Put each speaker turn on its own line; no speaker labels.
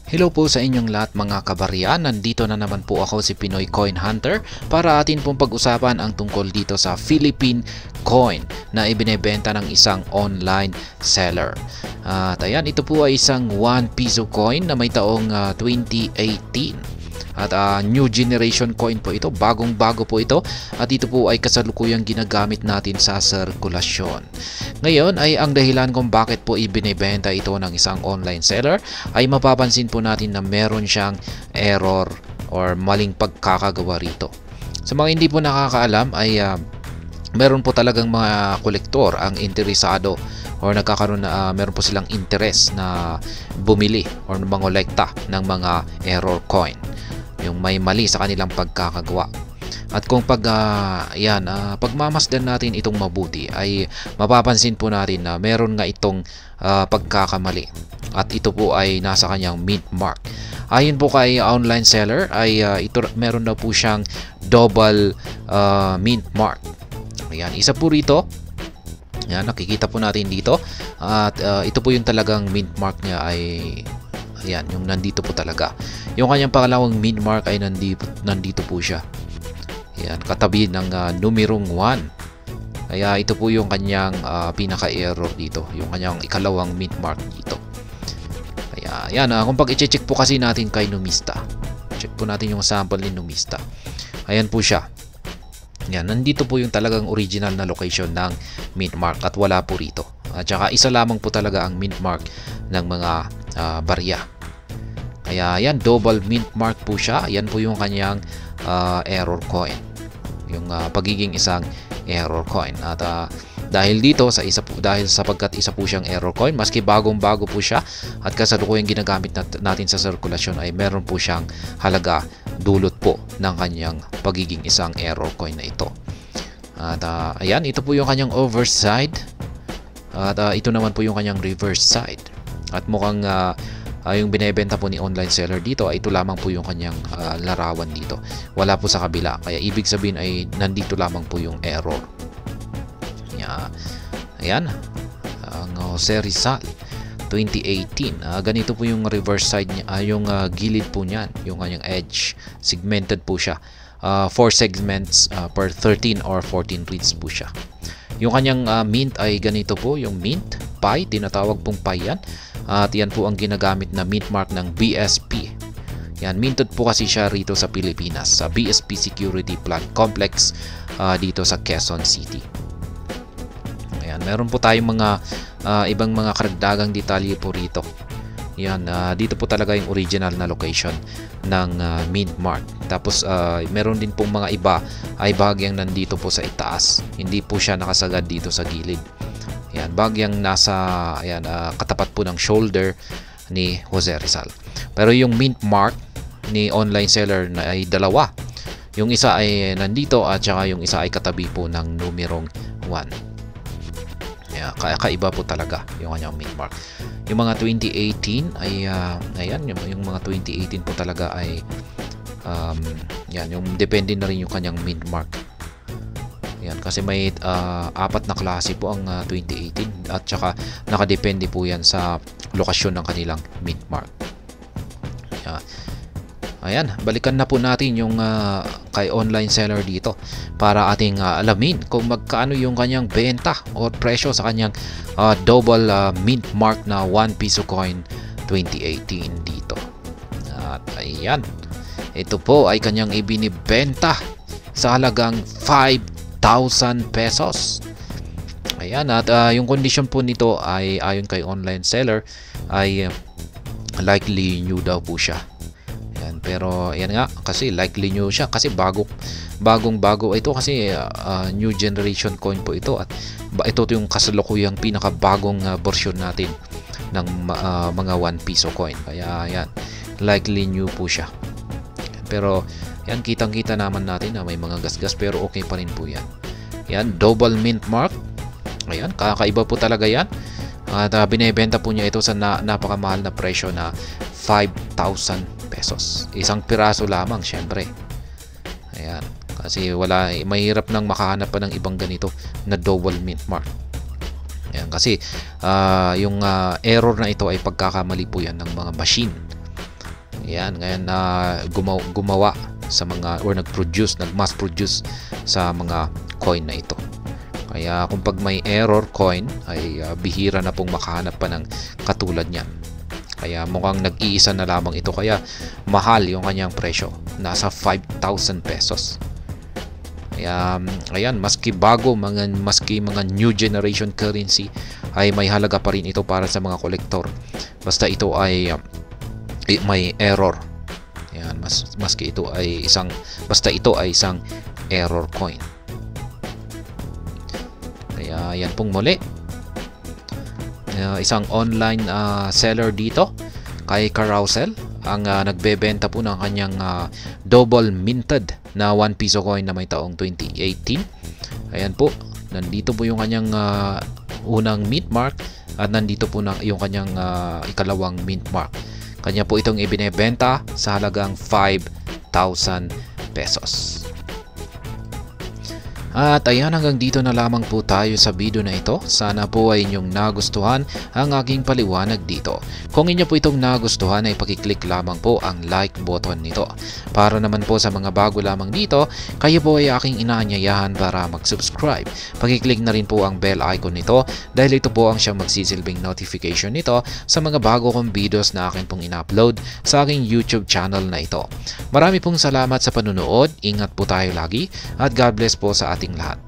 Hello po sa inyong lahat mga kabarya, nandito na naman po ako si Pinoy Coin Hunter para atin pong pag-usapan ang tungkol dito sa Philippine Coin na ibinebenta ng isang online seller. At ayan, ito po ay isang 1 piso coin na may taong 2018. At new generation coin po ito, bagong-bago po ito at ito po ay kasalukuyang ginagamit natin sa sirkulasyon. Ngayon ay ang dahilan kung bakit po ibinebenta ito ng isang online seller ay mapapansin po natin na meron siyang error or maling pagkakagawa rito. Sa mga hindi po nakakaalam ay meron po talagang mga kolektor ang interesado or nagkakaroon na meron po silang interest na bumili or mangolekta ng mga error coin, yung may mali sa kanilang pagkakagawa. At kung pagmamasdan natin itong mabuti ay mapapansin po natin na meron nga itong pagkakamali at ito po ay nasa kanyang mint mark. Ayon po kay online seller ay ito meron na po siyang double mint mark. Ayan, isa po rito. Yan, nakikita po natin dito at ito po yung talagang mint mark niya ay ayan, yung nandito po talaga. Yung kanyang pangalawang mint mark ay nandito po siya. Ayan, katabi ng numerong 1. Kaya ito po yung kanyang pinaka-error dito. Yung kanyang ikalawang mint mark dito. Kaya ayan, kung pag-i-check po kasi natin kay Numista. Check po natin yung sample ni Numista. Ayan po siya. Yan, nandito po yung talagang original na location ng mint mark at wala po rito. At saka isa lamang po talaga ang mint mark ng mga barya. Kaya yan, double mint mark po siya. Yan po yung kanyang error coin. Yung pagiging isang error coin. At dahil dito dahil sapagkat isa po siyang error coin, maski bagong-bago po siya at kasalukuyang ginagamit natin sa sirkulasyon ay meron po siyang halaga dulot po ng kanyang pagiging isang error coin na ito. At ayan, ito po yung kanyang overside at ito naman po yung kanyang reverse side. At mukhang yung binebenta po ni online seller dito ay ito lamang po yung kanyang larawan dito. Wala po sa kabila. Kaya ibig sabihin ay nandito lamang po yung error. Ayan, ang Jose Rizal 2018. Ganito po yung reverse side niya, yung gilid po niyan, yung kanyang edge. Segmented po siya. 4 segments per 13 or 14 reads po siya. Yung kanyang mint ay ganito po, yung mint pi, tinatawag pong pi yan. At yan po ang ginagamit na mint mark ng BSP. Yan, minted po kasi siya rito sa Pilipinas, sa BSP Security Plant Complex dito sa Quezon City. Ayan, meron po tayong mga ibang mga karagdagang detalye po rito. Yan, dito po talaga yung original na location ng mint mark. Tapos meron din pong mga iba ay bahagyang nandito po sa itaas. Hindi po siya nakasagad dito sa gilid. Yan, bahagyang nasa katapat po ng shoulder ni Jose Rizal. Pero yung mint mark ni online seller na ay dalawa. Yung isa ay nandito at saka yung isa ay katabi po ng numerong 1. Kaya kaiba po talaga yung kanyang mint mark. Yung mga 2018 ay ayan, yung mga 2018 po talaga ay yan, yung depende na rin yung kanyang mint mark. Yan, kasi may 4 na klase po ang 2018 at saka nakadepende po yan sa lokasyon ng kanilang mint mark. Ayan, balikan na po natin yung kay online seller dito para ating alamin kung magkano yung kanyang benta o presyo sa kanyang double mint mark na 1 piso coin 2018 dito. At ayan, ito po ay kanyang ibinibenta sa halagang 5,000 pesos. Ayan, at yung condition po nito ay ayon kay online seller ay likely new daw po siya. Pero yan nga, kasi likely new siya kasi bagong-bago ito kasi new generation coin po ito at ito yung kasalukuyang pinakabagong version natin ng mga 1 piso coin. Kaya yan, likely new po siya. Pero yan, kitang-kita naman natin na may mga gasgas pero okay pa rin po yan. Yan, double mint mark. Ayan, kakaiba po talaga yan. At binebenta po niya ito sa napakamahal na presyo na 5,000 pesos. Isang piraso lamang, syempre. Ayan, kasi mahirap nang makahanap pa ng ibang ganito na double mint mark. Ayan, kasi yung error na ito ay pagkakamali po yan ng mga machine. Ayan, ngayon na gumawa sa mga or nag-mass produce sa mga coin na ito. Kaya kung pag may error coin ay bihira na pong makahanap pa ng katulad niyan. Kaya mukhang nag-iisa na lamang ito, kaya mahal yung kanyang presyo. Nasa 5,000 pesos. Kaya ayan, maski mga new generation currency ay may halaga pa rin ito para sa mga kolektor. Basta ito ay may error. Ayan, maski ito ay basta ito ay isang error coin. Kaya yan pong muli, isang online seller dito kay Carousel ang nagbebenta po ng kanyang double minted na 1 piso coin na may taong 2018. Ayan po, nandito po yung kanyang unang mint mark at nandito po yung kanyang ikalawang mint mark. Kanya po itong ibinebenta sa halagang 5,000 pesos. At ayan, hanggang dito na lamang po tayo sa video na ito. Sana po ay inyong nagustuhan ang aking paliwanag dito. Kung inyo po itong nagustuhan ay pakiclick lamang po ang like button nito. Para naman po sa mga bago lamang dito, kayo po ay aking inaanyayahan para mag-subscribe. Pakiclick na rin po ang bell icon nito dahil ito po ang siyang magsisilbing notification nito sa mga bago kong videos na akin pong in-upload sa aking YouTube channel na ito. Marami pong salamat sa panunood, ingat po tayo lagi at God bless po sa ating lahat.